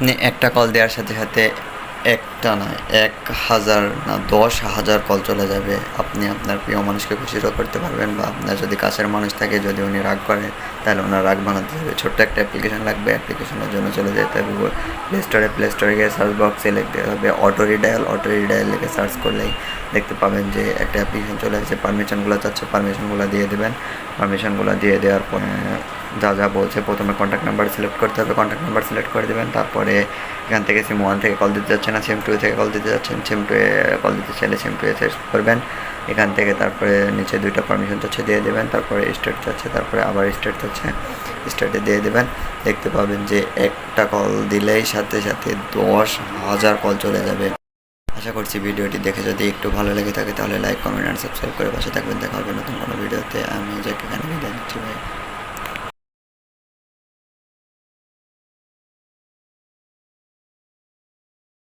আপনি একটা কল দেওয়ার সাথে সাথে একটা নয় ১,০০০ না ১০,০০০ কল চলে যাবে। আপনি আপনার প্রিয় মানুষকে খুশিও করতে পারবেন, বা আপনার যদি কাছের মানুষ থাকে, যদি উনি রাগ করে তাহলে ওনার রাগ ভাঙাতে হবে। ছোট্ট একটা অ্যাপ্লিকেশন লাগবে। অ্যাপ্লিকেশনের জন্য চলে যেতে হবে প্লে স্টোরে গিয়ে সার্চ বক্সে লিখতে হবে অটো রিডায়াল লিখে সার্চ করলেই দেখতে পাবেন যে একটা অ্যাপ্লিকেশন চলে আসছে। পারমিশনগুলো চাচ্ছে, পারমিশনগুলো দিয়ে দেবেন। পারমিশনগুলো দিয়ে দেওয়ার পর যা যা বলছে, প্রথমে কন্ট্যাক্ট নাম্বার সিলেক্ট করতে হবে। কন্ট্যাক্ট নাম্বার সিলেক্ট করে দেবেন। তারপরে এখান থেকে সিম 1 থেকে কল দিতে যাচ্ছেন না, সিম 2 থেকে কল দিতে যাচ্ছেন। সিম 2 এ কল দিতে চাইলে সিম 2 এ সেট করবেন। এখান থেকে তারপরে নিচে 2টা পারমিশন চাচ্ছে, দিয়ে দেবেন। তারপরে স্টেট চাচ্ছে, তারপরে আবার স্টেট চাচ্ছে, স্টেটে দিয়ে দেবেন। দেখতে পাবেন যে একটা কল দিলেই সাথে সাথে ১০,০০০ কল চলে যাবে। আশা করছি ভিডিওটি দেখে যদি একটু ভালো লেগে থাকে তাহলে লাইক, কমেন্ট অ্যান্ড সাবস্ক্রাইব করে পাশে থাকবেন। দেখা হবে নতুন কোনো ভিডিওতে। আমি জ্যাক এখানে বিদায় নিচ্ছি ভাই।